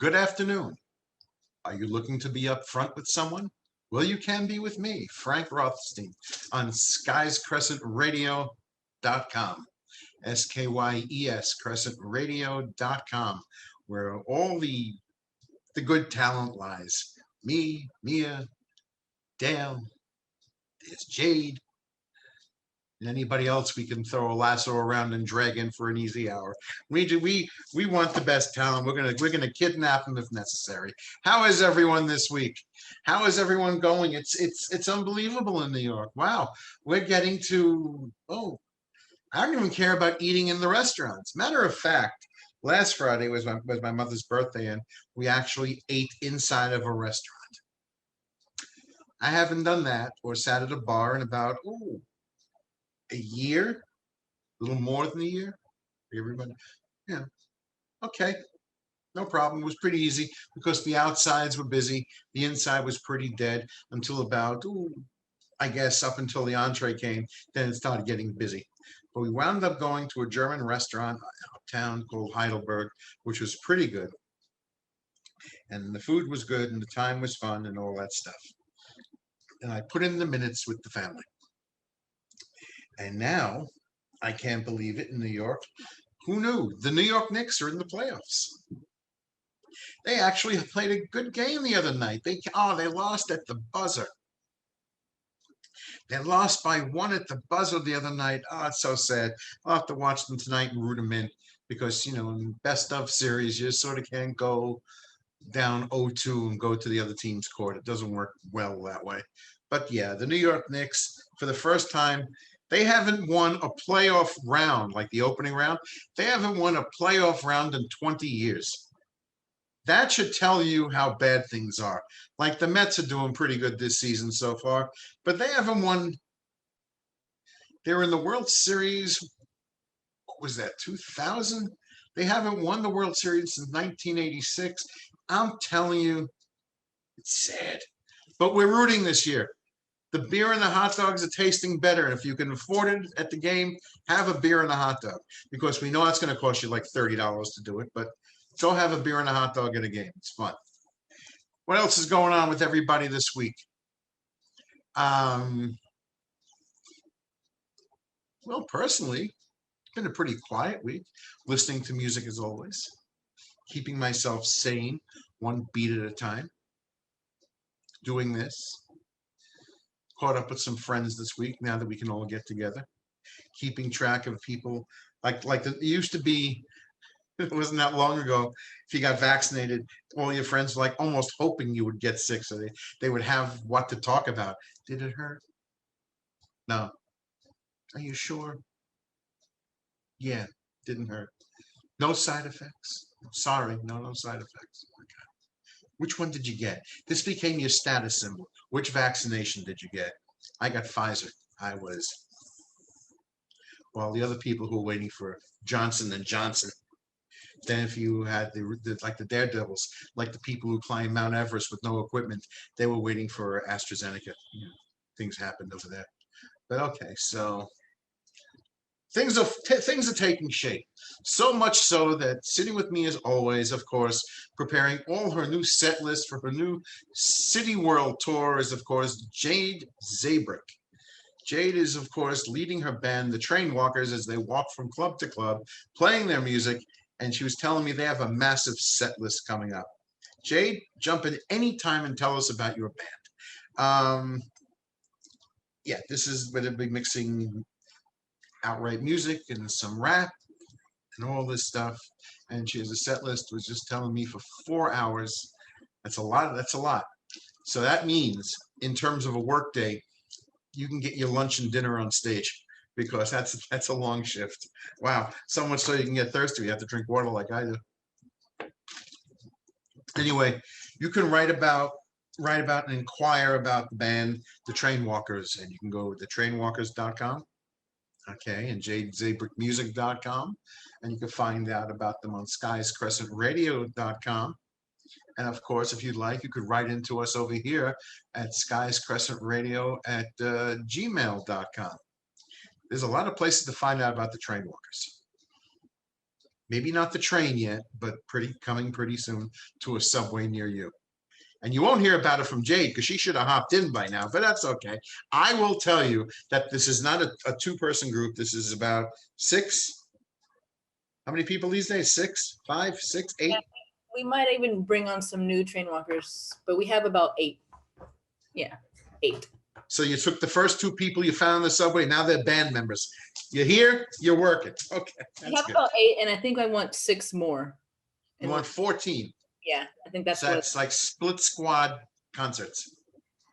Good afternoon. Are you looking to be upfront with someone? Well, you can be with me, Frank Rothstein, on skyscrescentradio.com, SKYES, crescentradio.com, where all the good talent lies. Me, Mia, Dale, there's Jade, and anybody else we can throw a lasso around and drag in for an easy hour. We want the best talent. We're gonna kidnap them if necessary. How is everyone this week? How is everyone going? It's unbelievable in New York. Wow, we're getting to I don't even care about eating in the restaurants. Matter of fact, last Friday was my mother's birthday, and we actually ate inside of a restaurant. I haven't done that or sat at a bar in about a year, a little more than a year. Everybody, yeah, okay, no problem. It was pretty easy because the outsides were busy. The inside was pretty dead until about, I guess, up until the entree came. Then it started getting busy. But we wound up going to a German restaurant uptown called Heidelberg, which was pretty good. And the food was good and the time was fun and all that stuff. And I put in the minutes with the family. And now, I can't believe it, in New York. Who knew? The New York Knicks are in the playoffs. They actually played a good game the other night. They lost at the buzzer. They lost by one at the buzzer the other night. Oh, it's so sad. I'll have to watch them tonight and root them in because, in best of series, you sort of can't go down 0-2 and go to the other team's court. It doesn't work well that way. But yeah, the New York Knicks, for the first time, they haven't won a playoff round, like the opening round. They haven't won a playoff round in 20 years. That should tell you how bad things are. Like the Mets are doing pretty good this season so far, but they haven't won. They're in the World Series. What was that, 2000? They haven't won the World Series since 1986. I'm telling you, it's sad. But we're rooting this year. The beer and the hot dogs are tasting better. And if you can afford it at the game, have a beer and a hot dog because we know it's going to cost you like $30 to do it. But go have a beer and a hot dog at a game. It's fun. What else is going on with everybody this week? Well, personally, it's been a pretty quiet week. Listening to music as always. Keeping myself sane, one beat at a time. Doing this. Caught up with some friends this week now that we can all get together. Keeping track of people it used to be. It wasn't that long ago. If you got vaccinated, all your friends were like almost hoping you would get sick, so they would have what to talk about. Did it hurt? No. Are you sure? Yeah, didn't hurt. No side effects. Sorry, no side effects. Okay. Which one did you get? This became your status symbol. Which vaccination did you get? I got Pfizer. Well, the other people who were waiting for Johnson and Johnson. Then if you had the daredevils, like the people who climb Mount Everest with no equipment, they were waiting for AstraZeneca. Things happened over there. But okay, so things are taking shape. So much so that sitting with me as always, of course, preparing all her new set list for her new City World tour is, of course, Jade Zabrick. Jade is, of course, leading her band, the Trainwalkers, as they walk from club to club, playing their music, and she was telling me they have a massive set list coming up. Jade, jump in any time and tell us about your band. Yeah, this is going to be mixing outright music and some rap and all this stuff. And she has a set list, was just telling me, for 4 hours. That's a lot. So that means, in terms of a work day, you can get your lunch and dinner on stage because that's a long shift. Wow, so much so you can get thirsty. You have to drink water like I do. Anyway, you can write about and inquire about the band, the Trainwalkers, and you can go to thetrainwalkers.com. Okay, and jadezabrickmusic.com, and you can find out about them on skyscrescentradio.com. And of course, if you'd like, you could write into us over here at skyscrescentradio@gmail.com. There's a lot of places to find out about the Trainwalkers. Maybe not the train yet, but coming pretty soon to a subway near you. And you won't hear about it from Jade because she should have hopped in by now, but that's okay. I will tell you that this is not a two-person group. This is about six. How many people these days? Six, five, six, eight? Yeah, we might even bring on some new train walkers, but we have about 8. Yeah, 8. So you took the first 2 people you found in the subway. Now they're band members. You're here, you're working. Okay, We that's have good. about 8, and I think I want 6 more. You want 14. Yeah, I think that's So that's like split squad concerts.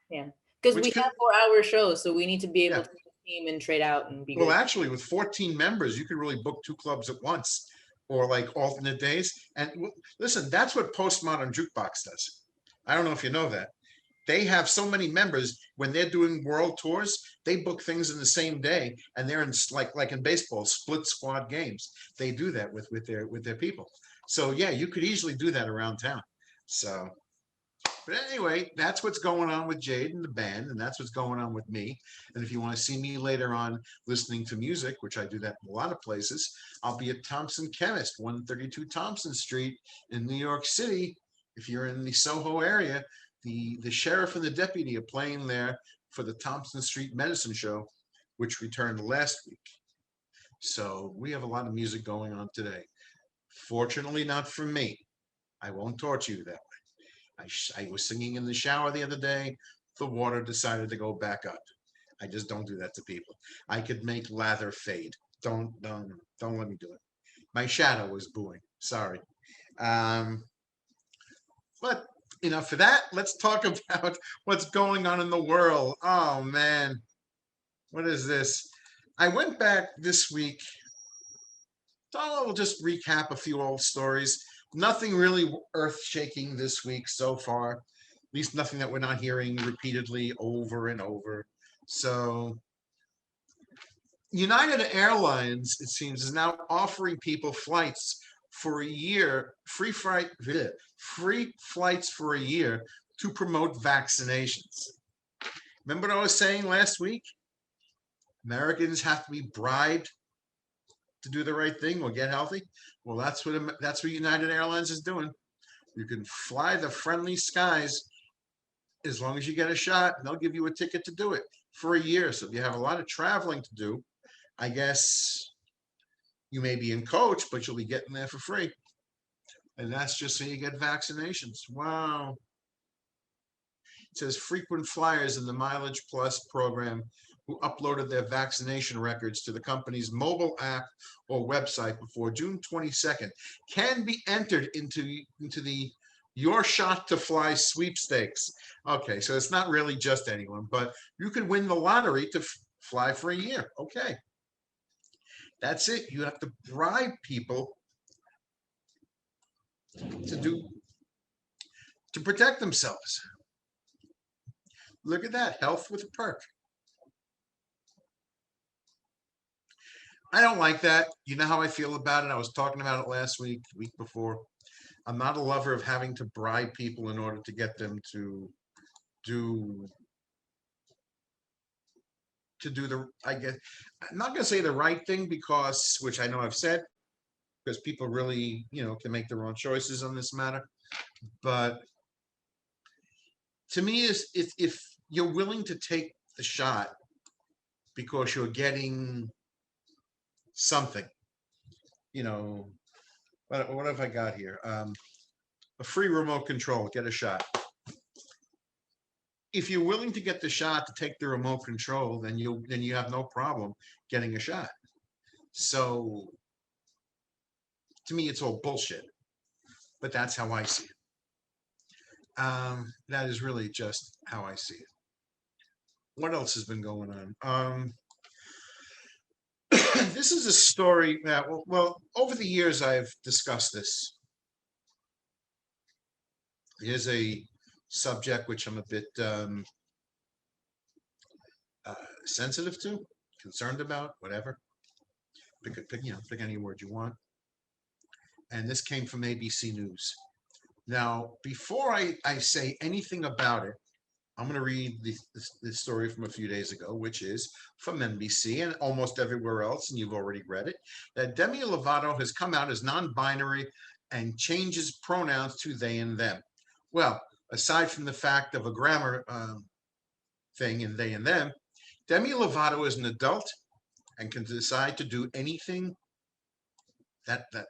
yeah, because we have 4-hour shows, so we need to be able to team and trade out and be well, good. actually, with 14 members, you could really book 2 clubs at once or like alternate days. And listen, that's what Postmodern Jukebox does. I don't know if you know that. They have so many members when they're doing world tours, they book things in the same day, and they're in like in baseball, split squad games. They do that with their people. So yeah, you could easily do that around town. So but anyway, that's what's going on with Jade and the band, and that's what's going on with me. And if you want to see me later on listening to music, which I do that in a lot of places, I'll be at Thompson Chemist, 132 Thompson Street in New York City. If you're in the Soho area, the sheriff and the deputy are playing there for the Thompson Street Medicine Show, which returned last week. So we have a lot of music going on today. Fortunately, not for me. I won't torture you that way. I was singing in the shower the other day. The water decided to go back up. I just don't do that to people. I could make lather fade. Don't let me do it. My shadow was booing. Sorry. Um, but enough for that. Let's talk about what's going on in the world. Oh man, what is this? I went back this week. I'll just recap a few old stories. Nothing really earth-shaking this week so far. At least nothing that we're not hearing repeatedly over and over. So United Airlines, it seems, is now offering people flights for a year, free flights for a year to promote vaccinations. Remember what I was saying last week? Americans have to be bribed to do the right thing or get healthy. Well, that's what United Airlines is doing. You can fly the friendly skies as long as you get a shot, and they'll give you a ticket to do it for a year. So if you have a lot of traveling to do, I guess you may be in coach, but you'll be getting there for free. And that's just so you get vaccinations. Wow. It says frequent flyers in the Mileage Plus program who uploaded their vaccination records to the company's mobile app or website before June 22nd can be entered into the Your Shot to Fly sweepstakes. Okay, so it's not really just anyone, but you could win the lottery to fly for a year. Okay. That's it. You have to bribe people to protect themselves. Look at that, health with a perk. I don't like that. You know how I feel about it. I was talking about it last week, week before. I'm not a lover of having to bribe people in order to get them to do I guess I'm not gonna say the right thing because, which I know I've said, because people really, can make their own choices on this matter. But to me, is if you're willing to take the shot because you're getting something, what have I got here? A free remote control, get a shot. If you're willing to get the shot to take the remote control, then you have no problem getting a shot. So to me, it's all bullshit. But that's how I see it. That is really just how I see it. What else has been going on? This is a story that, well, over the years I've discussed this. Here's a subject which I'm a bit sensitive to, concerned about, whatever. Pick any word you want. And this came from ABC News. Now, before I say anything about it, I'm going to read the story from a few days ago, which is from NBC and almost everywhere else, and you've already read it, that Demi Lovato has come out as non-binary and changes pronouns to they and them. Well, aside from the fact of a grammar thing in they and them, Demi Lovato is an adult and can decide to do anything that the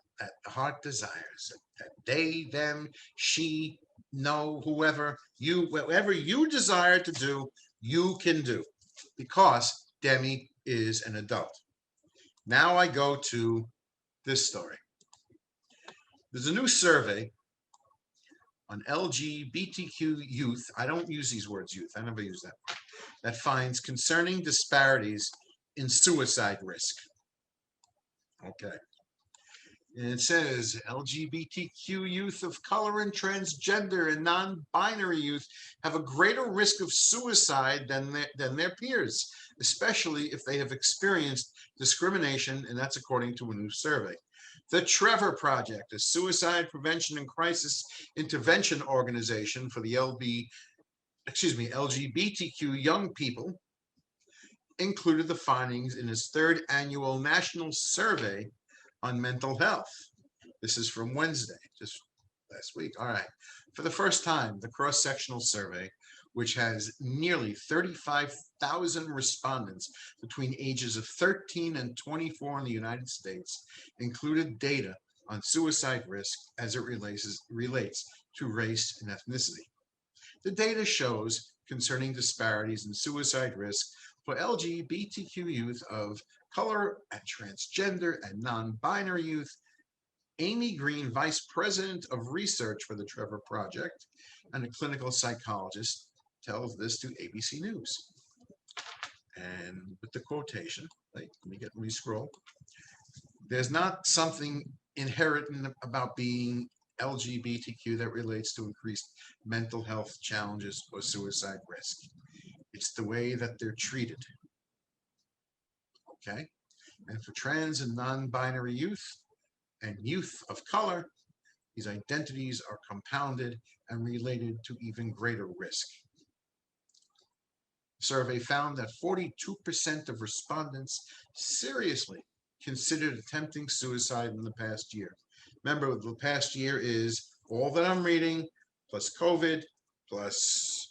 heart desires. That they, them, she, no, whoever you desire to do, you can do, because Demi is an adult. Now I go to this story. There's a new survey on LGBTQ youth. I don't use these words, youth. I never use that word. That finds concerning disparities in suicide risk. Okay. And it says LGBTQ youth of color and transgender and non-binary youth have a greater risk of suicide than their peers, especially if they have experienced discrimination, and that's according to a new survey. The Trevor Project, a suicide prevention and crisis intervention organization for the LGBTQ young people, included the findings in its third annual national survey on mental health. This is from Wednesday, just last week. All right. For the first time, the cross-sectional survey, which has nearly 35,000 respondents between ages of 13 and 24 in the United States, included data on suicide risk as it relates to race and ethnicity. The data shows concerning disparities in suicide risk for LGBTQ youth of color and transgender and non-binary youth. Amy Green, Vice President of Research for the Trevor Project and a clinical psychologist, tells this to ABC News. And with the quotation, let me scroll. There's not something inherent about being LGBTQ that relates to increased mental health challenges or suicide risk. It's the way that they're treated. Okay? And for trans and non-binary youth and youth of color, these identities are compounded and related to even greater risk. The survey found that 42% of respondents seriously considered attempting suicide in the past year. Remember, the past year is all that I'm reading, plus COVID, plus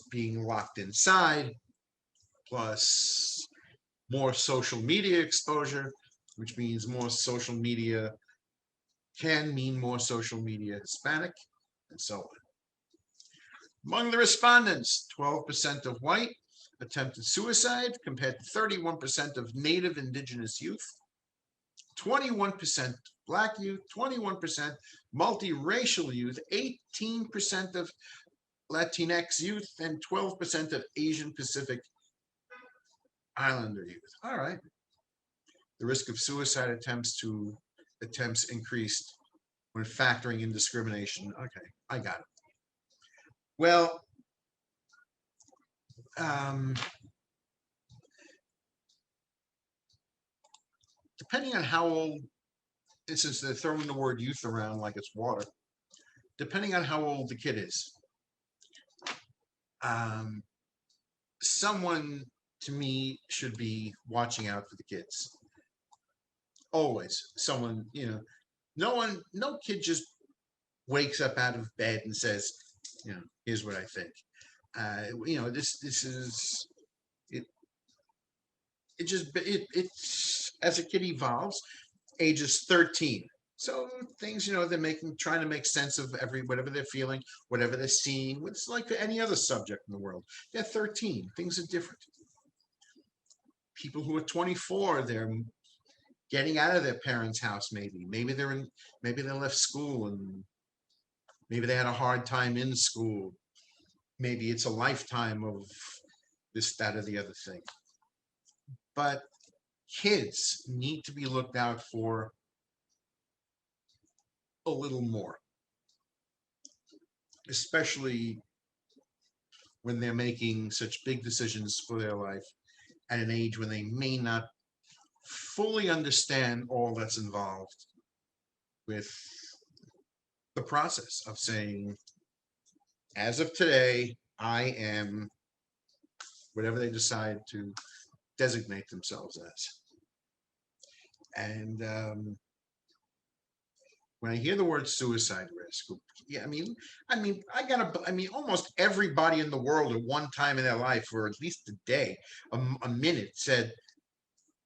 being locked inside, plus more social media exposure, which means more social media can mean more social media Hispanic, and so on. Among the respondents, 12% of white attempted suicide compared to 31% of Native Indigenous youth, 21% Black youth, 21% multiracial youth, 18% of Latinx youth, and 12% of Asian Pacific Islander youth. All right. The risk of suicide attempts increased when factoring in discrimination. Okay, I got it. Well, depending on how old, since they're throwing the word youth around like it's water, depending on how old the kid is, someone to me should be watching out for the kids. Always, someone, no kid just wakes up out of bed and says, here's what I think. This is it. It's as a kid evolves, ages 13. So things, they're trying to make sense of whatever they're feeling, whatever they're seeing. It's like any other subject in the world. They're 13. Things are different. People who are 24, they're getting out of their parents' house. Maybe they left school and maybe they had a hard time in school. Maybe it's a lifetime of this, that, or the other thing. But kids need to be looked out for a little more, especially when they're making such big decisions for their life at an age when they may not fully understand all that's involved with the process of saying, as of today, I am whatever they decide to designate themselves as. And when I hear the word suicide risk, yeah, I mean, almost everybody in the world at one time in their life, or at least a day, a minute, said,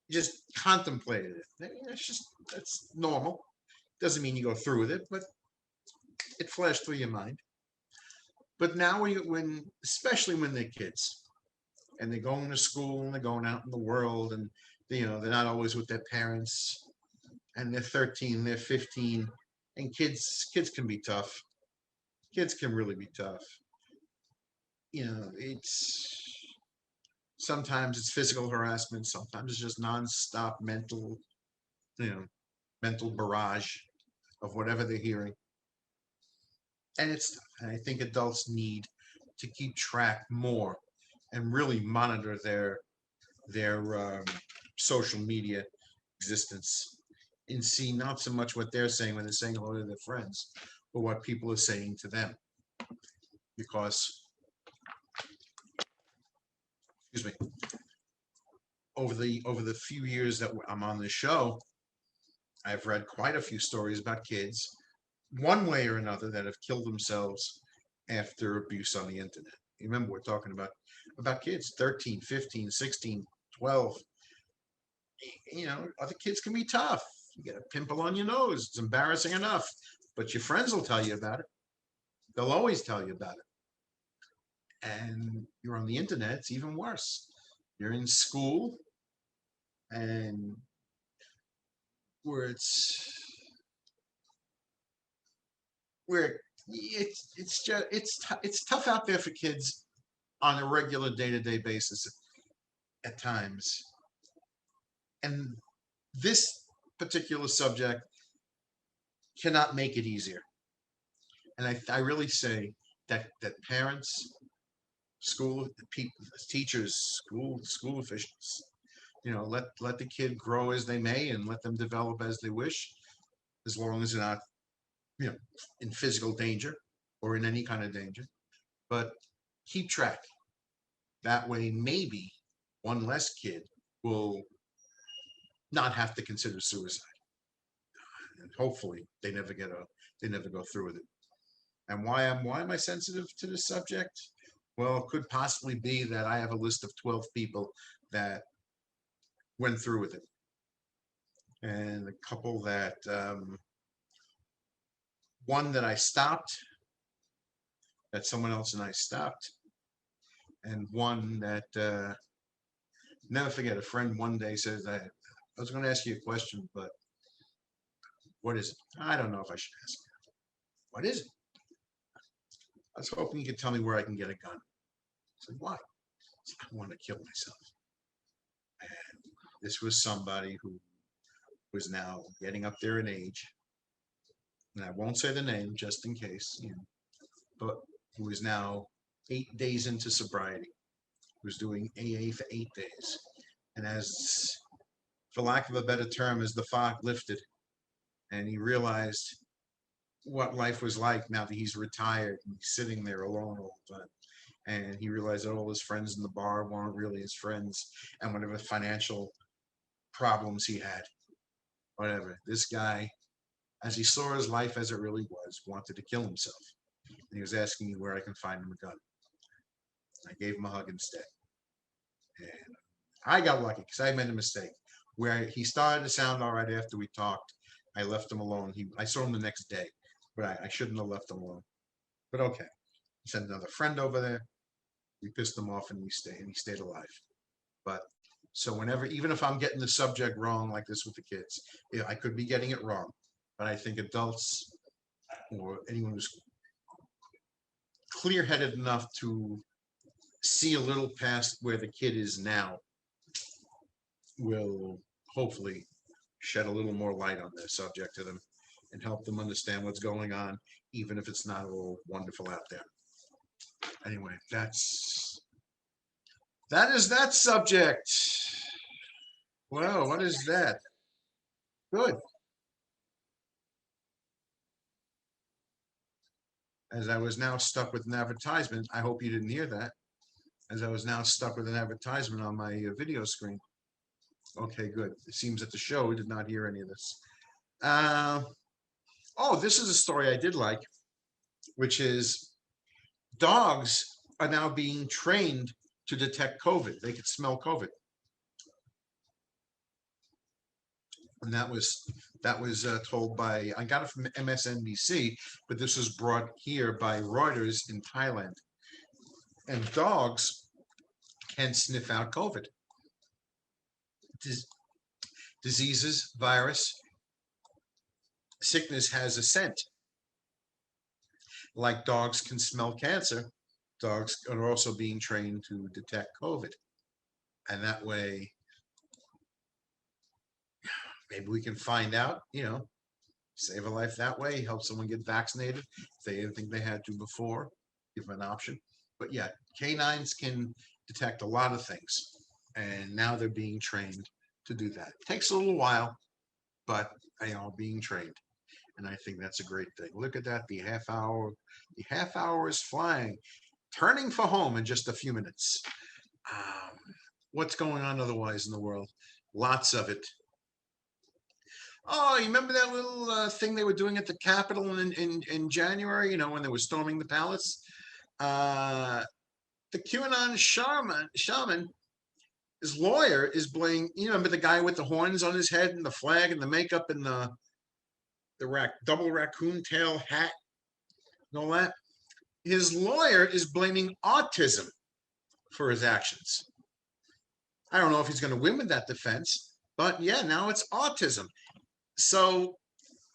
just contemplated it. I mean, that's normal. Doesn't mean you go through with it, but it flashed through your mind. But now, especially when they're kids and they're going to school and they're going out in the world, and they're not always with their parents, and they're 13, they're 15, and kids can be tough. Kids can really be tough. It's sometimes it's physical harassment, sometimes it's just nonstop you know, mental barrage of whatever they're hearing. And I think adults need to keep track more and really monitor their social media existence and see not so much what they're saying when they're saying hello to their friends, but what people are saying to them. Because, excuse me, over the few years that I'm on this show, I've read quite a few stories about kids, one way or another, that have killed themselves after abuse on the internet. Remember, we're talking about kids 13, 15, 16, 12. Other kids can be tough. You get a pimple on your nose, it's embarrassing enough, but your friends will tell you about it. They'll always tell you about it. And you're on the internet, it's even worse. You're in school, and where it's just it's tough out there for kids on a regular day-to-day basis at times. And this particular subject cannot make it easier. And I really say that parents, school people, teachers, school officials, let the kid grow as they may and let them develop as they wish, as long as they're not, in physical danger or in any kind of danger. But keep track. That way, maybe one less kid will not have to consider suicide, and hopefully they never go through with it. And why am I sensitive to this subject? Well, it could possibly be that I have a list of 12 people that went through with it, and a couple that one that I stopped, that someone else and I stopped, and one that never forget. A friend one day says, I was going to ask you a question, but what is it? I don't know if I should ask you. What is it? I was hoping you could tell me where I can get a gun. I said, why? I said, I want to kill myself. And this was somebody who was now getting up there in age, and I won't say the name just in case, but who is now 8 days into sobriety, was doing AA for 8 days. And for lack of a better term, as the fog lifted and he realized what life was like now that he's retired and he's sitting there alone all the time. And he realized that all his friends in the bar weren't really his friends, and whatever financial problems he had, whatever. This guy, as he saw his life as it really was, wanted to kill himself. And he was asking me where I can find him a gun. I gave him a hug instead. And I got lucky because I made a mistake. Where he started to sound all right after we talked, I left him alone. I saw him the next day, but I shouldn't have left him alone. But okay. He sent another friend over there. We pissed him off, and he stayed alive. But so whenever, even if I'm getting the subject wrong like this with the kids, I could be getting it wrong. But I think adults or anyone who's clear-headed enough to see a little past where the kid is now will hopefully shed a little more light on their subject to them and help them understand what's going on, even if it's not all wonderful out there. Anyway, that is that subject. Well, what is that? Good. as I was now stuck with an advertisement. I hope you didn't hear that. As I was now stuck with an advertisement on my video screen. Okay, good. It seems that the show did not hear any of this. Oh, this is a story I did like, which is dogs are now being trained to detect COVID. They could smell COVID. And that was told by, I got it from MSNBC, but this was brought here by Reuters in Thailand. And dogs can sniff out COVID. Diseases, virus, sickness has a scent. Like dogs can smell cancer, dogs are also being trained to detect COVID. And that way, maybe we can find out, save a life that way, help someone get vaccinated if they didn't think they had to before, give them an option. But yeah, canines can detect a lot of things, and now they're being trained to do that. It takes a little while, but they are being trained, and I think that's a great thing. Look at that, the half hour is flying, turning for home in just a few minutes. Um, what's going on otherwise in the world? Lots of it. Oh, you remember that little thing they were doing at the Capitol in January, when they were storming the palace? The QAnon shaman, his lawyer is blaming, remember the guy with the horns on his head and the flag and the makeup and the double raccoon tail hat and all that? His lawyer is blaming autism for his actions. I don't know if he's going to win with that defense, but yeah, now it's autism. So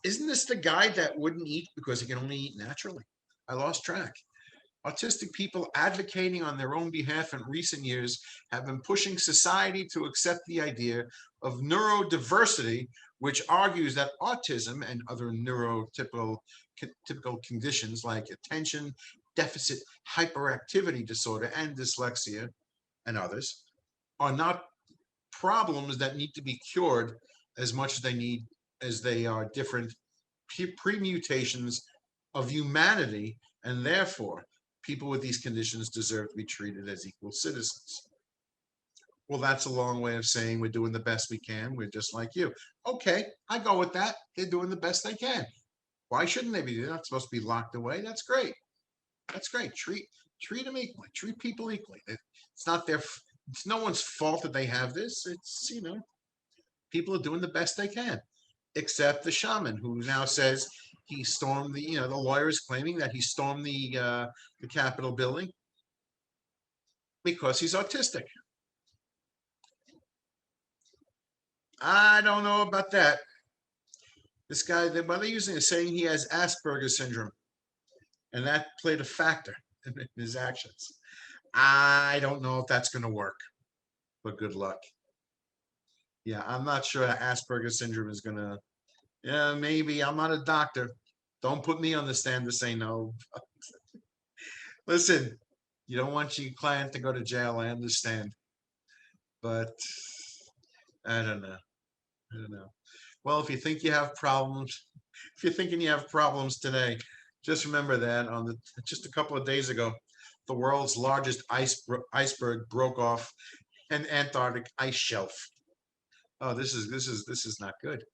isn't this the guy that wouldn't eat because he can only eat naturally? I lost track. Autistic people advocating on their own behalf in recent years have been pushing society to accept the idea of neurodiversity, which argues that autism and other neurotypical conditions like attention deficit hyperactivity disorder and dyslexia and others are not problems that need to be cured as much as they are different permutations of humanity, and therefore people with these conditions deserve to be treated as equal citizens. Well, that's a long way of saying we're doing the best we can. We're just like you. Okay, I go with that. They're doing the best they can. Why shouldn't they be? They're not supposed to be locked away. That's great. That's great. Treat them equally. Treat people equally. It's not it's no one's fault that they have this. It's people are doing the best they can, except the shaman who now says he stormed the lawyer is claiming that he stormed the Capitol building because he's autistic. I don't know about that. This guy, what they're using is saying he has Asperger's syndrome, and that played a factor in his actions. I don't know if that's going to work, but good luck. Yeah, I'm not sure Asperger's syndrome is going to. Yeah, maybe. I'm not a doctor. Don't put me on the stand to say no. Listen, you don't want your client to go to jail. I understand, but I don't know. I don't know. Well, if you think you have problems, if you're thinking you have problems today, just remember that just a couple of days ago, the world's largest iceberg broke off an Antarctic ice shelf. Oh, this is not good.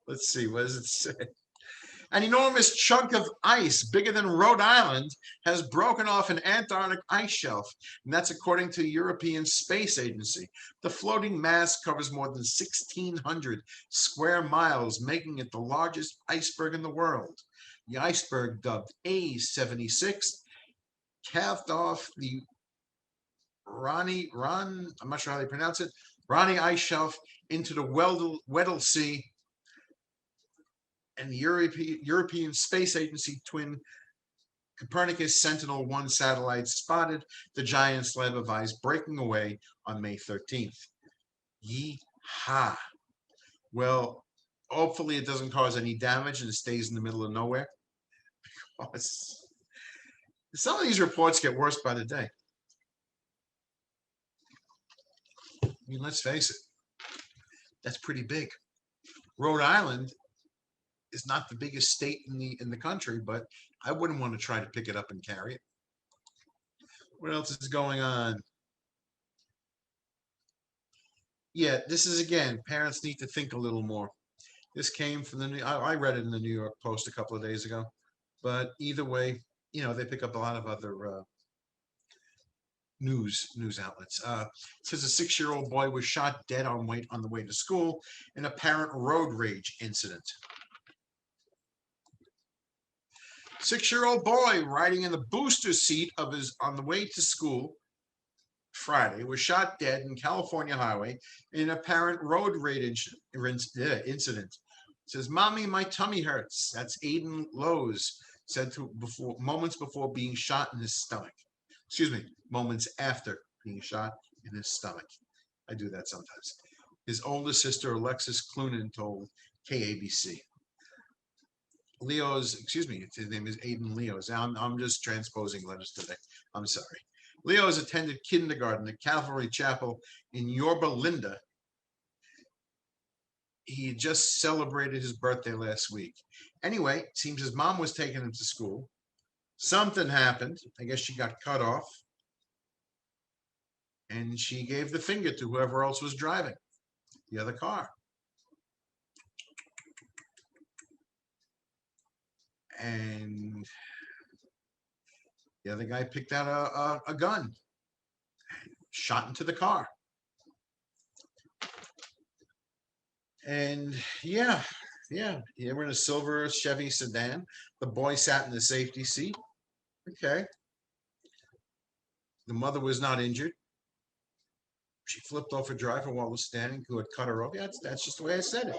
Let's see. What does it say? An enormous chunk of ice, bigger than Rhode Island, has broken off an Antarctic ice shelf, and that's according to the European Space Agency. The floating mass covers more than 1,600 square miles, making it the largest iceberg in the world. The iceberg, dubbed A76, calved off the I'm not sure how they pronounce it, Ronnie Ice Shelf into the Weddell Sea, and the European Space Agency twin Copernicus Sentinel-1 satellites spotted the giant slab of ice breaking away on May 13th. Yee-haw. Well, hopefully it doesn't cause any damage and it stays in the middle of nowhere. Some of these reports get worse by the day. I mean, let's face it, that's pretty big. Rhode Island is not the biggest state in the country, but I wouldn't want to try to pick it up and carry it. What else is going on? Yeah, this is again, parents need to think a little more. This came from I read it in the New York Post a couple of days ago. But either way, they pick up a lot of other news outlets. It says a 6-year-old boy was shot dead on the way to school in a apparent road rage incident. 6-year-old boy riding in the booster seat of his on the way to school Friday was shot dead in California highway in an apparent road rage incident. It says, "Mommy, my tummy hurts." That's Aiden Lowe's said moments before being shot in his stomach. Excuse me, moments after being shot in his stomach. I do that sometimes. His older sister, Alexis Clunan, told KABC. His name is Aiden Leo's. I'm just transposing letters today. I'm sorry. Leo's attended kindergarten at Calvary Chapel in Yorba Linda. He just celebrated his birthday last week. Anyway, it seems his mom was taking him to school. Something happened. I guess she got cut off. And she gave the finger to whoever else was driving the other car. And the other guy picked out a gun, shot into the car. And yeah, they were in a silver Chevy sedan. The boy sat in the safety seat. Okay. The mother was not injured. She flipped off a driver while was standing who had cut her off. Yeah, that's just the way I said it.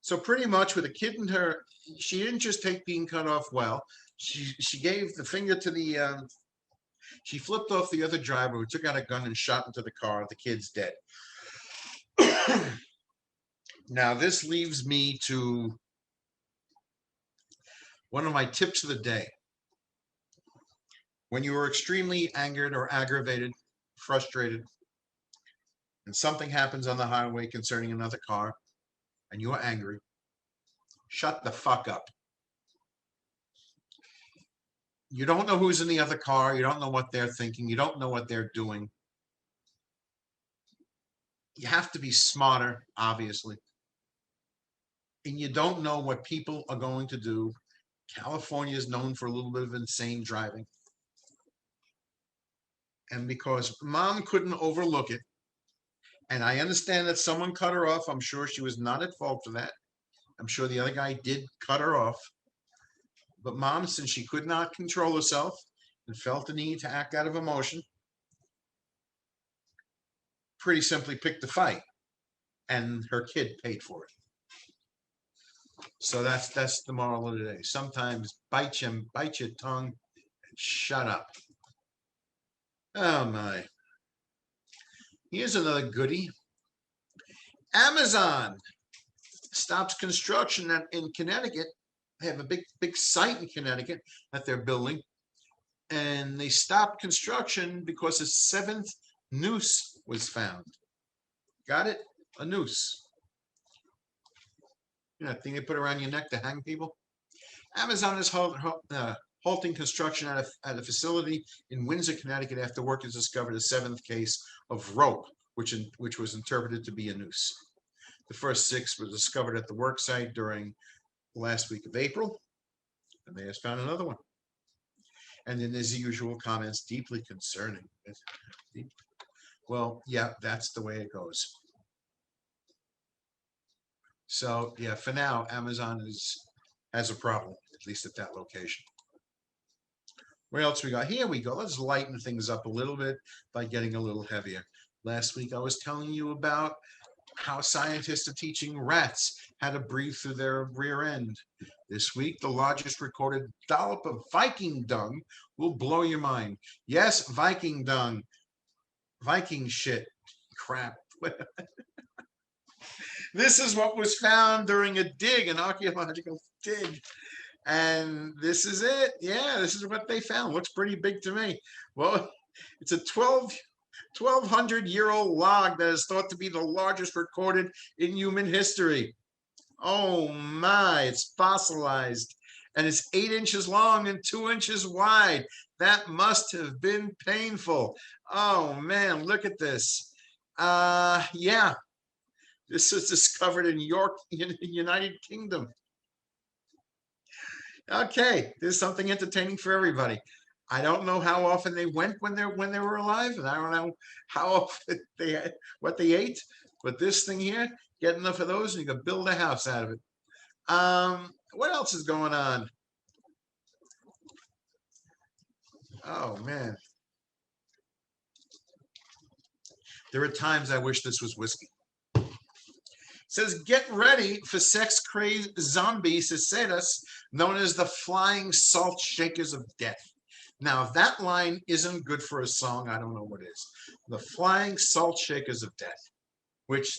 So pretty much with a kid in her, she didn't just take being cut off well. She gave the finger to the, she flipped off the other driver who took out a gun and shot into the car. The kid's dead. Now, this leaves me to one of my tips of the day. When you are extremely angered or aggravated, frustrated, and something happens on the highway concerning another car, and you are angry, shut the fuck up. You don't know who's in the other car. You don't know what they're thinking. You don't know what they're doing. You have to be smarter, obviously. And you don't know what people are going to do. California is known for a little bit of insane driving. And because mom couldn't overlook it, and I understand that someone cut her off. I'm sure she was not at fault for that. I'm sure the other guy did cut her off. But mom, since she could not control herself and felt the need to act out of emotion, pretty simply picked the fight. And her kid paid for it. So that's the moral of the day. Sometimes bite your tongue and shut up. Oh my. Here's another goodie. Amazon stops construction in Connecticut. They have a big site in Connecticut that they're building. And they stopped construction because a 7th noose was found. Got it? A noose. You know, that thing they put around your neck to hang people? Amazon is halting construction at a facility in Windsor, Connecticut after workers discovered a 7th case of rope, which was interpreted to be a noose. The first 6 were discovered at the work site during the last week of April, and they just found another one. And then there's the usual comments, deeply concerning. Well, yeah, that's the way it goes. So yeah, for now, Amazon has a problem, at least at that location. What else we got? Here we go. Let's lighten things up a little bit by getting a little heavier. Last week I was telling you about how scientists are teaching rats how to breathe through their rear end. This week, the largest recorded dollop of Viking dung will blow your mind. Yes, Viking dung. Viking shit. Crap. This is what was found during an archaeological dig. And this is it. Yeah, this is what they found. Looks pretty big to me. Well, it's a 1,200-year-old log that is thought to be the largest recorded in human history. Oh my, it's fossilized. and it's 8 inches long and 2 inches wide. That must have been painful. Oh man, look at this. Yeah, this was discovered in York, United Kingdom. Okay, there's something entertaining for everybody. I don't know how often they went when they were alive, and I don't know how often they had, what they ate, but this thing here, get enough of those and you can build a house out of it. What else is going on? Oh man, there are times I wish this was whiskey. It says, get ready for sex-crazed zombie cicadas known as the flying salt shakers of death. Now, if that line isn't good for a song, I don't know what is. The flying salt shakers of death, which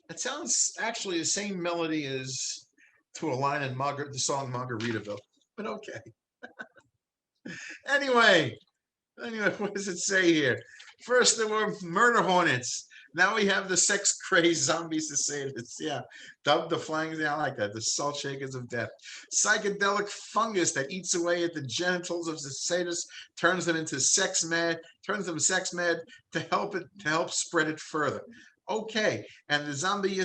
it sounds actually the same melody as to a line in the song Margaritaville, but okay. Anyway, what does it say here? First, there were murder hornets. Now we have the sex-crazed zombie cicadas. Yeah, dubbed the flying. Yeah, I like that. The salt shakers of death. Psychedelic fungus that eats away at the genitals of cicadas, turns them sex mad to help spread it further. Okay, and the zombie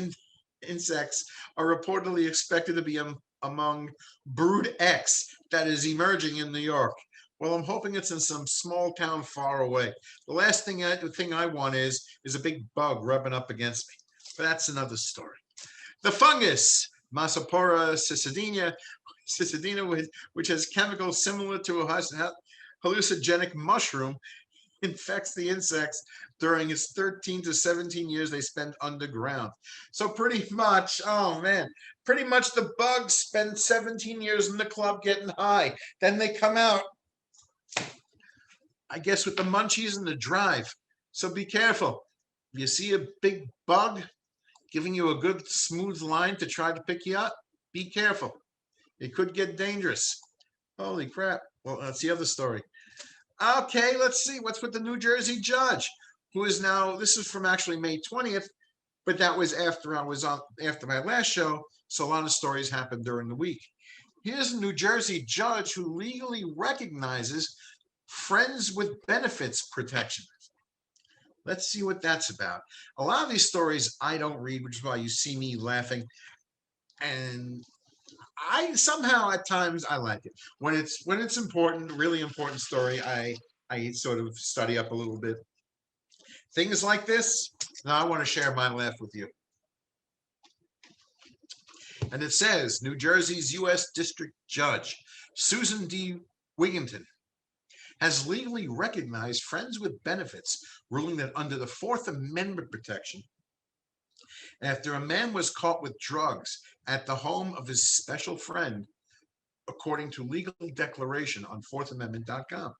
insects are reportedly expected to be among Brood X that is emerging in New York. Well, I'm hoping it's in some small town far away. The last thing I want is a big bug rubbing up against me. But that's another story. The fungus, Masopora cicidina, which has chemicals similar to a hallucinogenic mushroom, infects the insects during its 13 to 17 years they spend underground. So pretty much, oh man, pretty much the bugs spend 17 years in the club getting high. Then they come out, I guess, with the munchies and the drive. So be careful. If you see a big bug giving you a good smooth line to try to pick you up, be careful. It could get dangerous. Holy crap. Well, that's the other story. Okay, let's see. What's with the New Jersey judge, who is now, this is from actually May 20th, but that was after after my last show, so a lot of stories happened during the week. Here's a New Jersey judge who legally recognizes friends with benefits protection. Let's see what that's about. A lot of these stories I don't read, which is why you see me laughing. And I somehow at times I like it. When it's important, really important story, I sort of study up a little bit. Things like this, now I want to share my laugh with you. And it says, New Jersey's U.S. District Judge, Susan D. Wigginton, has legally recognized friends with benefits, ruling that under the Fourth Amendment protection, after a man was caught with drugs at the home of his special friend, according to legal declaration on fourthamendment.com.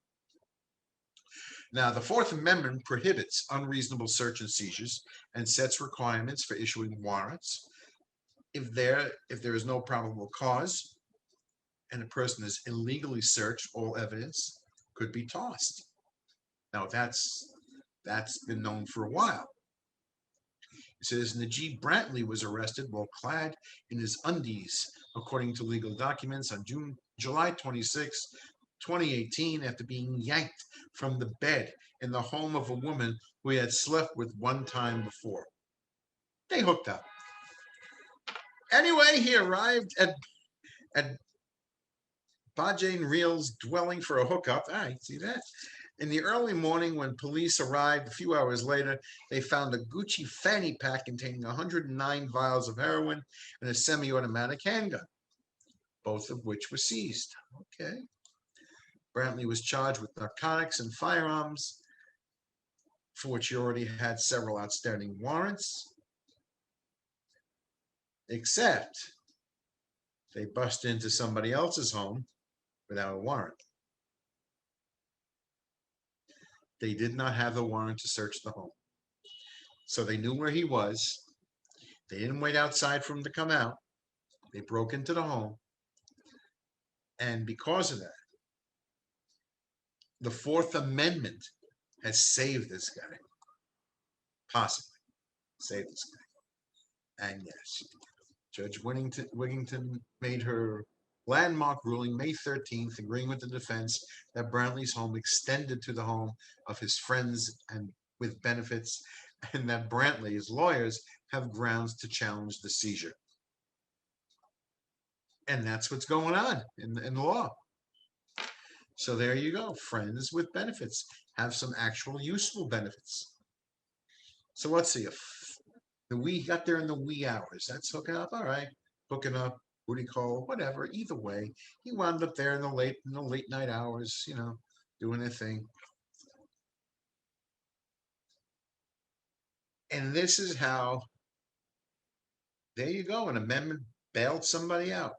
Now, the Fourth Amendment prohibits unreasonable search and seizures and sets requirements for issuing warrants. If there is no probable cause and a person is illegally searched, all evidence could be tossed. Now, that's been known for a while. It says Najib Brantley was arrested while clad in his undies, according to legal documents, on July 26, 2018, after being yanked from the bed in the home of a woman who he had slept with one time before. They hooked up. Anyway, he arrived at Bajane Real's dwelling for a hookup. See that? In the early morning, when police arrived a few hours later, they found a Gucci fanny pack containing 109 vials of heroin and a semi-automatic handgun, both of which were seized. Okay. Brantley was charged with narcotics and firearms, for which he already had several outstanding warrants, except they busted into somebody else's home without a warrant. They did not have a warrant to search the home. So they knew where he was. They didn't wait outside for him to come out. They broke into the home. And because of that, the Fourth Amendment has saved this guy. Possibly saved this guy. And yes, Judge Wigington made her landmark ruling May 13th, agreeing with the defense that Brantley's home extended to the home of his friends and with benefits, and that Brantley's lawyers have grounds to challenge the seizure. And that's what's going on in the law. So there you go. Friends with benefits have some actual useful benefits. So let's see if we got there in the wee hours. That's hooking up. All right. Hooking up, booty call, whatever. Either way, he wound up there in the late night hours, doing their thing. And this is how, there you go, an amendment bailed somebody out.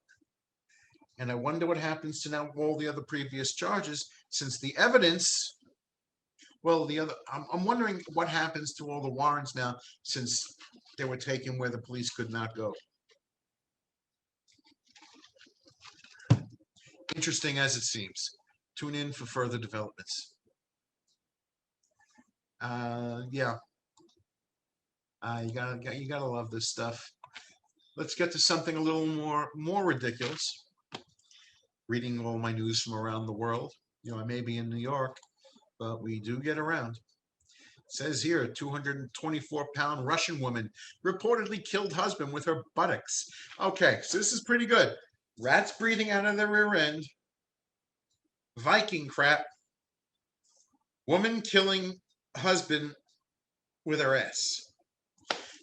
And I wonder what happens to now all the other previous charges, since the evidence, well, I'm wondering what happens to all the warrants now, since they were taken where the police could not go. Interesting as it seems. Tune in for further developments. Yeah. You gotta love this stuff. Let's get to something a little more ridiculous. Reading all my news from around the world. I may be in New York, but we do get around. It says here, a 224-pound Russian woman reportedly killed husband with her buttocks. Okay, so this is pretty good. Rats breathing out of their rear end. Viking crap. Woman killing husband with her ass.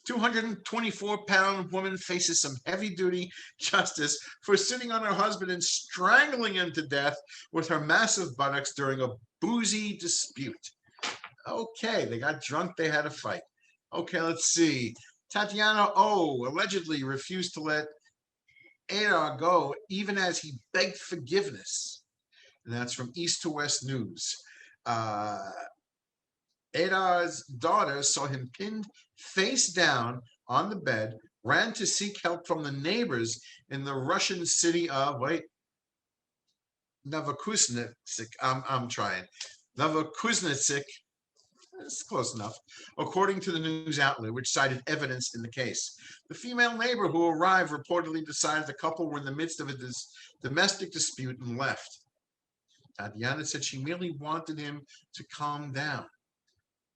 224-pound woman faces some heavy-duty justice for sitting on her husband and strangling him to death with her massive buttocks during a boozy dispute. Okay, they got drunk, they had a fight. Okay, let's see. Tatiana O. allegedly refused to let Adar go even as he begged forgiveness. And that's from East to West News. Adar's daughter saw him pinned face down on the bed, ran to seek help from the neighbors in the Russian city of, Novokuznetsk. I'm trying. Novokuznetsk. It's close enough. According to the news outlet, which cited evidence in the case, the female neighbor who arrived reportedly decided the couple were in the midst of a domestic dispute and left. Tatiana said she merely wanted him to calm down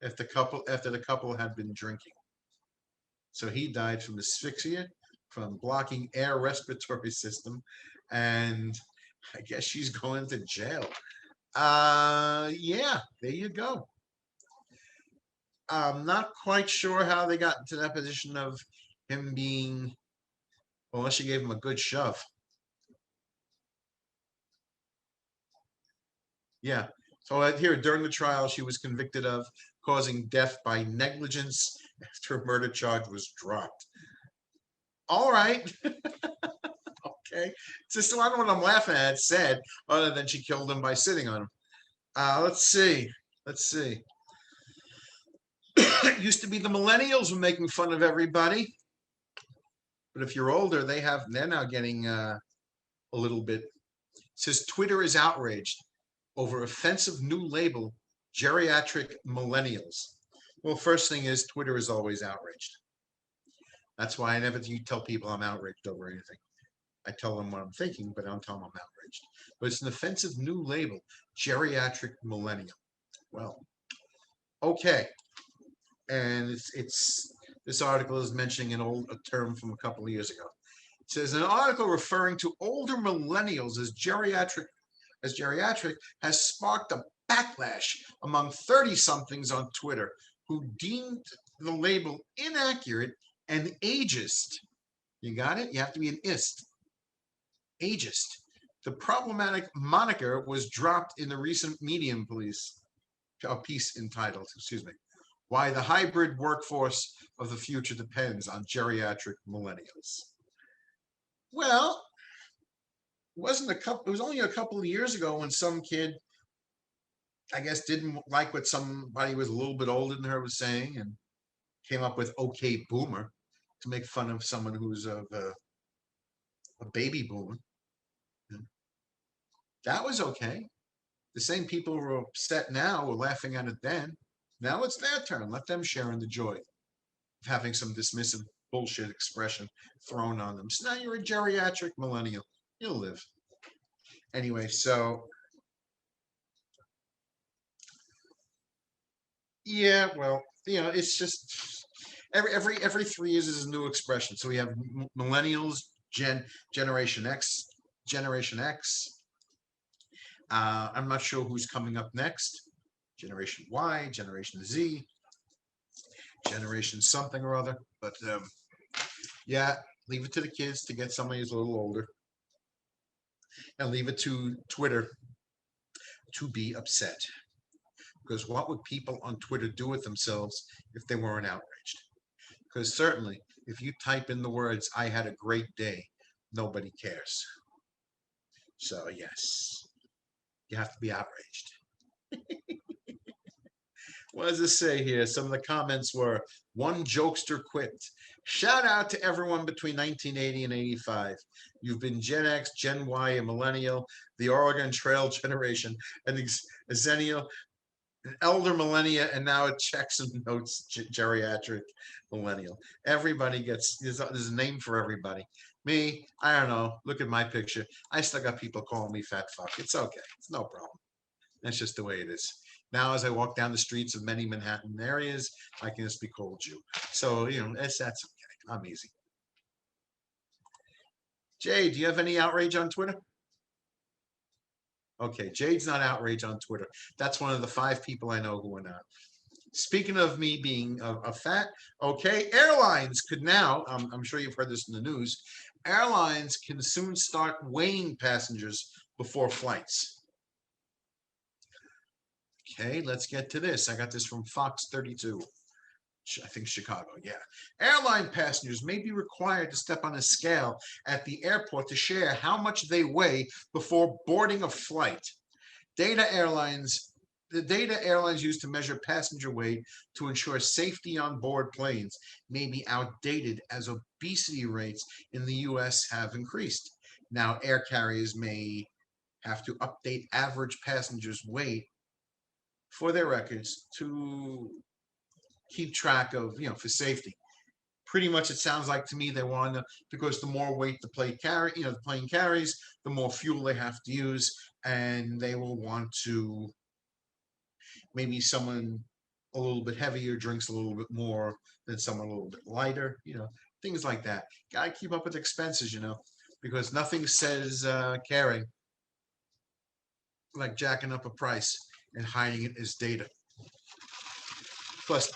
after the couple had been drinking. So he died from asphyxia, from blocking air respiratory system, and I guess she's going to jail. Yeah, there you go. I'm not quite sure how they got into that position of him being, unless she gave him a good shove. Yeah. So here, during the trial, she was convicted of causing death by negligence after a murder charge was dropped. All right. Okay. It's just, I don't know what I'm laughing at. It said, other than she killed him by sitting on him. Let's see. It used to be the millennials were making fun of everybody. But if you're older, they're now getting a little bit. It says Twitter is outraged over offensive new label, Geriatric Millennials. Well, first thing is, Twitter is always outraged. That's why I never tell people I'm outraged over anything. I tell them what I'm thinking, but I don't tell them I'm outraged. But it's an offensive new label, Geriatric Millennial. Well, okay. And it's this article is mentioning a term from a couple of years ago. It says an article referring to older millennials as geriatric has sparked a backlash among 30-somethings on Twitter who deemed the label inaccurate and ageist. You got it? You have to be an ist. Ageist. The problematic moniker was dropped in the recent Medium piece entitled, Why the Hybrid Workforce of the Future Depends on Geriatric Millennials. Well, it was only a couple of years ago when some kid, I guess, didn't like what somebody was a little bit older than her was saying and came up with "okay boomer" to make fun of someone who's a baby boomer. That was okay. The same people who are upset now were laughing at it then. Now it's their turn. Let them share in the joy of having some dismissive bullshit expression thrown on them. So now you're a geriatric millennial. You'll live. Anyway, so yeah, well, it's just every 3 years is a new expression. So we have millennials, Generation X, Generation X. I'm not sure who's coming up next. Generation Y, Generation Z, Generation something or other. But yeah, leave it to the kids to get somebody who's a little older, and leave it to Twitter to be upset. Because what would people on Twitter do with themselves if they weren't outraged? Because certainly, if you type in the words, I had a great day, nobody cares. So, yes, you have to be outraged. What does this say here? Some of the comments were one jokester quit. Shout out to everyone between 1980 and 85. You've been Gen X, Gen Y, a millennial, the Oregon Trail generation, an Zennial, an elder millennia, and now a checks and notes geriatric millennial. Everybody there's a name for everybody. Me, I don't know. Look at my picture. I still got people calling me fat fuck. It's okay. It's no problem. That's just the way it is. Now, as I walk down the streets of many Manhattan areas, I can just be called Jew. So, that's okay. I'm easy. Jay, do you have any outrage on Twitter? Okay, Jade's not outraged on Twitter. That's one of the 5 people I know who are not. Speaking of me being a fat, okay, airlines could now, I'm sure you've heard this in the news, airlines can soon start weighing passengers before flights. Okay, let's get to this. I got this from Fox 32. I think Chicago, yeah. Airline passengers may be required to step on a scale at the airport to share how much they weigh before boarding a flight. The data airlines use to measure passenger weight to ensure safety on board planes may be outdated as obesity rates in the US have increased. Now, air carriers may have to update average passengers' weight for their records to keep track of, for safety. Pretty much, it sounds like to me they want to, because the more weight the plane carries, the more fuel they have to use, and they will want to maybe someone a little bit heavier drinks a little bit more than someone a little bit lighter, things like that. Got to keep up with expenses, because nothing says caring like jacking up a price and hiding it as data. Plus,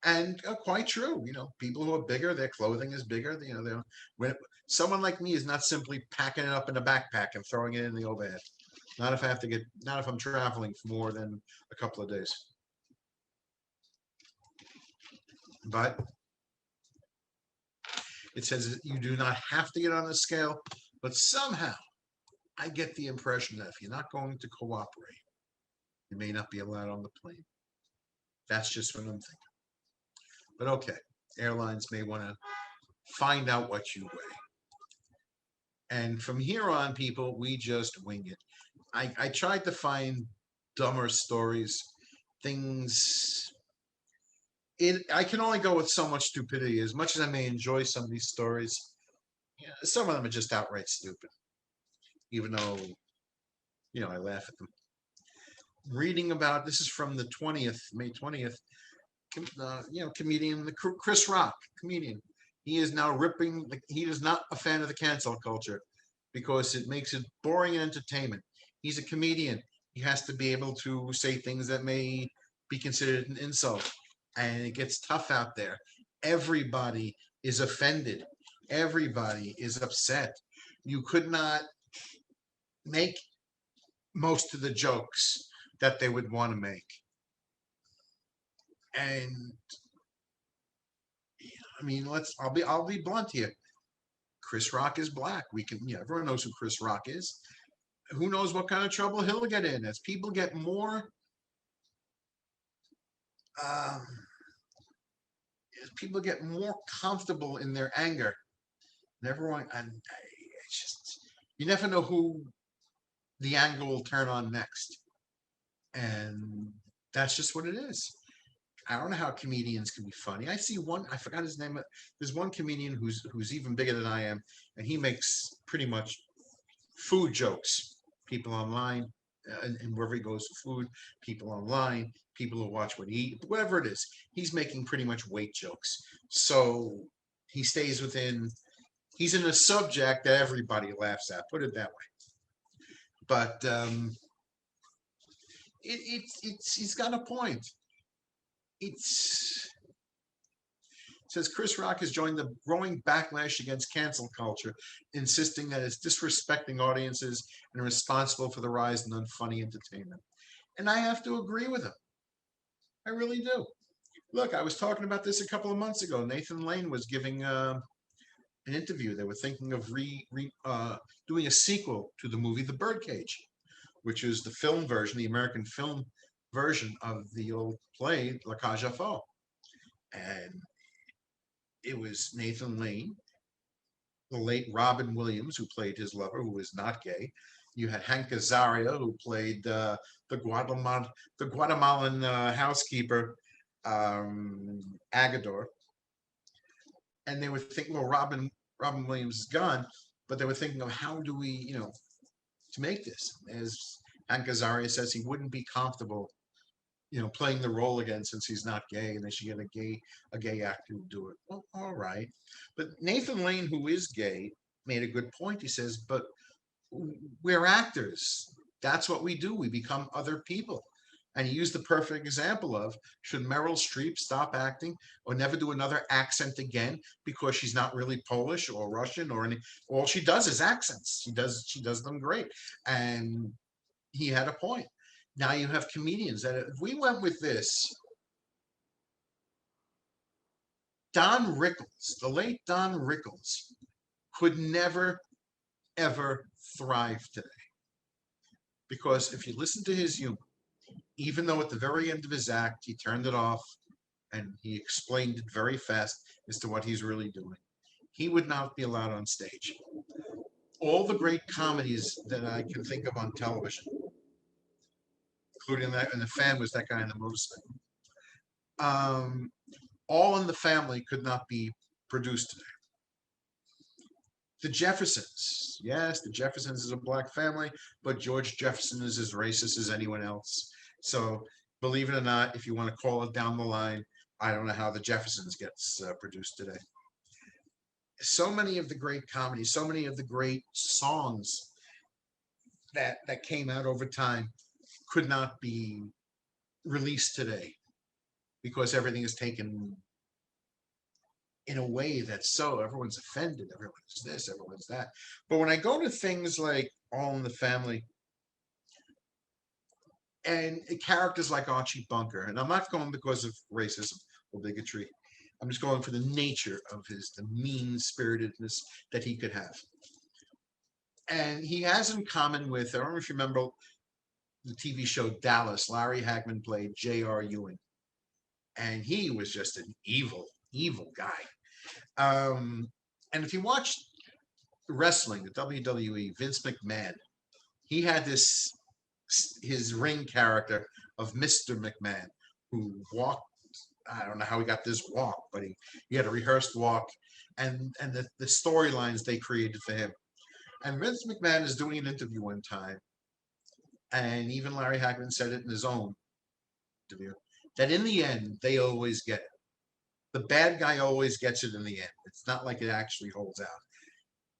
and quite true. People who are bigger, their clothing is bigger. When someone like me is not simply packing it up in a backpack and throwing it in the overhead. Not if I'm traveling for more than a couple of days. But it says you do not have to get on the scale, but somehow I get the impression that if you're not going to cooperate, you may not be allowed on the plane. That's just what I'm thinking. But okay, airlines may want to find out what you weigh. And from here on, people, we just wing it. I tried to find dumber stories, things. I can only go with so much stupidity. As much as I may enjoy some of these stories, some of them are just outright stupid. Even though, I laugh at them. Reading about this is from the 20th, May 20th. Comedian Chris Rock, comedian. He is now ripping. He is not a fan of the cancel culture because it makes it boring and entertainment. He's a comedian. He has to be able to say things that may be considered an insult, and it gets tough out there. Everybody is offended. Everybody is upset. You could not make most of the jokes that they would want to make. And I mean, I'll be blunt here. Chris Rock is black. Everyone knows who Chris Rock is. Who knows what kind of trouble he'll get in as people get more um, comfortable in their anger. It's just, you never know who the anger will turn on next, and that's just what it is. I don't know how comedians can be funny. I see one, I forgot his name. There's one comedian who's even bigger than I am, and he makes pretty much food jokes. People online, and wherever he goes for food, people online, people who watch what he eat, whatever it is, he's making pretty much weight jokes. So he stays within. He's in a subject that everybody laughs at. Put it that way. But it's he's got a point. It's says Chris Rock has joined the growing backlash against cancel culture, insisting that it's disrespecting audiences and responsible for the rise in unfunny entertainment. And I have to agree with him. I really do. Look, I was talking about this a couple of months ago. Nathan Lane was giving an interview. They were thinking of doing a sequel to the movie The Birdcage, which is the film version, the American film version of the old play La Cage aux Folles. And it was Nathan Lane, the late Robin Williams, who played his lover, who was not gay. You had Hank Azaria, who played the Guatemalan housekeeper, Agador. And they were thinking, well, Robin Williams is gone, but they were thinking of how do we, to make this. As Hank Azaria says, he wouldn't be comfortable, playing the role again since he's not gay, and they should get a gay actor to do it. Well, all right. But Nathan Lane, who is gay, made a good point. He says, but we're actors. That's what we do. We become other people. And he used the perfect example of, should Meryl Streep stop acting or never do another accent again because she's not really Polish or Russian or any, all she does is accents. She does them great. And he had a point. Now you have comedians that if we went with this, Don Rickles, the late Don Rickles, could never, ever thrive today. Because if you listen to his humor, even though at the very end of his act, he turned it off and he explained it very fast as to what he's really doing, he would not be allowed on stage. All the great comedies that I can think of on television, including that, and The Fan was that guy in the motorcycle. All in the Family could not be produced today. The Jeffersons, yes, the Jeffersons is a black family, but George Jefferson is as racist as anyone else. So believe it or not, if you want to call it down the line, I don't know how the Jeffersons gets produced today. So many of the great comedies, so many of the great songs that came out over time could not be released today because everything is taken in a way that's so everyone's offended, everyone's this, everyone's that. But when I go to things like All in the Family and characters like Archie Bunker, and I'm not going because of racism or bigotry, I'm just going for the nature of the mean spiritedness that he could have. And he has in common with, I don't know if you remember the TV show Dallas, Larry Hagman played J.R. Ewing. And he was just an evil, evil guy. And if you watch wrestling, the WWE, Vince McMahon, he had his ring character of Mr. McMahon, who walked. I don't know how he got this walk, but he had a rehearsed walk, and the storylines they created for him. And Vince McMahon is doing an interview one time, and even Larry Hagman said it in his own interview, that in the end, they always get it. The bad guy always gets it in the end. It's not like it actually holds out.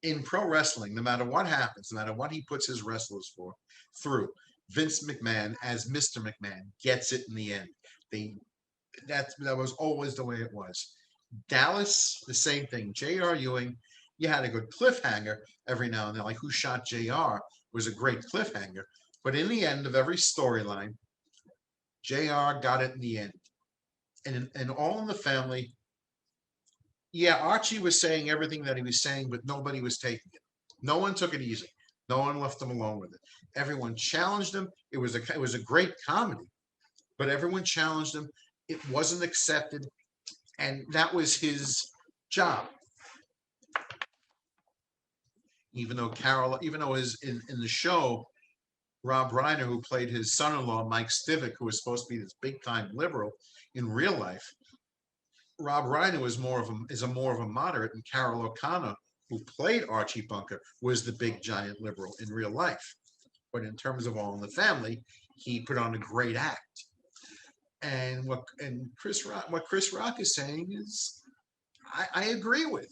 In pro wrestling, no matter what happens, no matter what he puts his wrestlers through, Vince McMahon as Mr. McMahon gets it in the end. That was always the way it was. Dallas, the same thing. J.R. Ewing, you had a good cliffhanger every now and then, like Who Shot J.R. was a great cliffhanger. But in the end of every storyline, J.R. got it in the end. And All in the Family, yeah, Archie was saying everything that he was saying, but nobody was taking it. No one took it easy. No one left him alone with it. Everyone challenged him. It was a great comedy, but everyone challenged him. It wasn't accepted, and that was his job. Even though his in the show, Rob Reiner, who played his son-in-law, Mike Stivic, who was supposed to be this big-time liberal in real life. Rob Reiner was more of a moderate, and Carol O'Connor, who played Archie Bunker, was the big giant liberal in real life. But in terms of All in the Family, he put on a great act. And what Chris Rock is saying is, I agree with.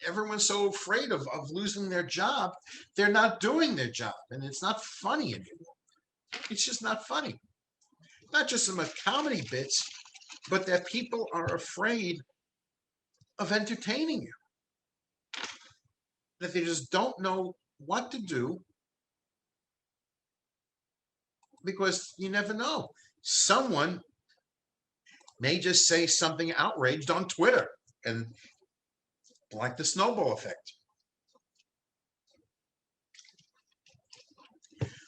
Everyone's so afraid of losing their job, they're not doing their job, and it's not funny anymore. It's just not funny. Not just some comedy bits, but that people are afraid of entertaining you. That they just don't know what to do because you never know. Someone may just say something outraged on Twitter, and like the snowball effect.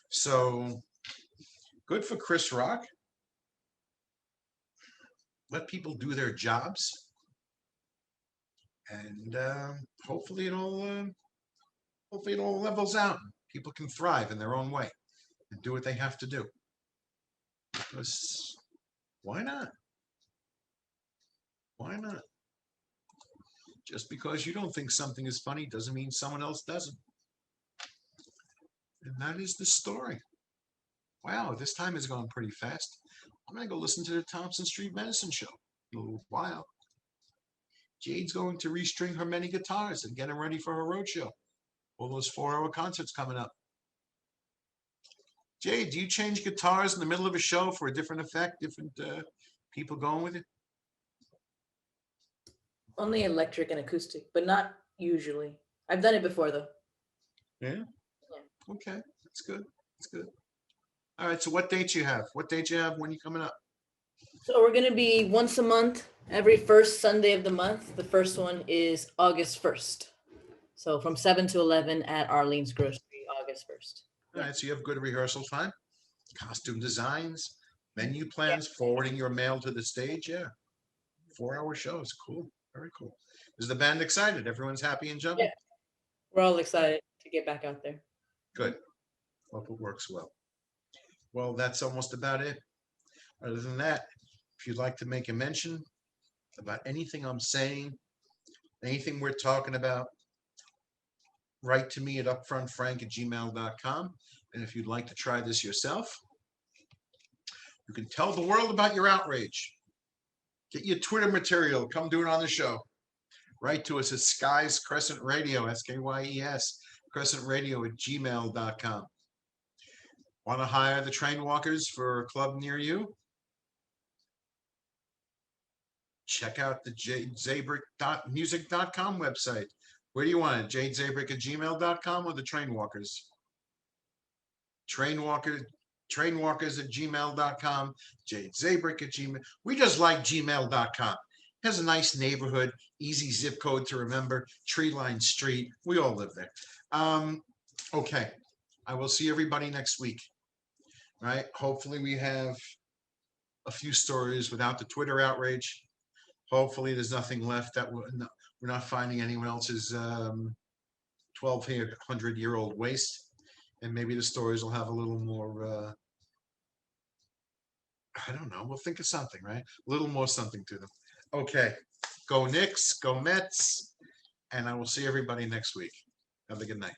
So good for Chris Rock. Let people do their jobs, and hopefully it all levels out. People can thrive in their own way and do what they have to do. Because why not? Why not? Just because you don't think something is funny doesn't mean someone else doesn't. And that is the story. Wow, this time has gone pretty fast. I'm going to go listen to the Thompson Street Medicine Show in a little while. Jade's going to restring her many guitars and get them ready for her roadshow. All those 4-hour concerts coming up. Jade, do you change guitars in the middle of a show for a different effect, different people going with it? Only electric and acoustic, but not usually. I've done it before though. Yeah? Okay, that's good. That's good. All right, so what dates you have? What dates you have when you coming up? So we're gonna be once a month, every first Sunday of the month. The first one is August 1st. So from 7 to 11 at Arlene's Grocery, August 1st. All right, so you have good rehearsal time, costume designs, menu plans, forwarding your mail to the stage. Yeah, 4-hour shows. Cool. Very cool. Is the band excited? Everyone's happy and jumping? Yeah. We're all excited to get back out there. Good. Hope it works well. Well, that's almost about it. Other than that, if you'd like to make a mention about anything I'm saying, anything we're talking about, write to me at upfrontfrank@gmail.com. And if you'd like to try this yourself, you can tell the world about your outrage. Get your Twitter material. Come do it on the show. Write to us at Skies Crescent Radio, SKYES, Crescent Radio @gmail.com. Want to hire the train walkers for a club near you? Check out the jadezabrick.music.com website. Where do you want it? jadezabrick@gmail.com or the train walkers? Trainwalkers@gmail.com, jadezabrick@gmail. We just like gmail.com. It has a nice neighborhood, easy zip code to remember, tree line street. We all live there. Okay. I will see everybody next week. Right? Hopefully we have a few stories without the Twitter outrage. Hopefully there's nothing left that we're not finding anyone else's 1,200-year-old waste. And maybe the stories will have a little more, I don't know, we'll think of something, right? A little more something to them. Okay, go Knicks, go Mets, and I will see everybody next week. Have a good night.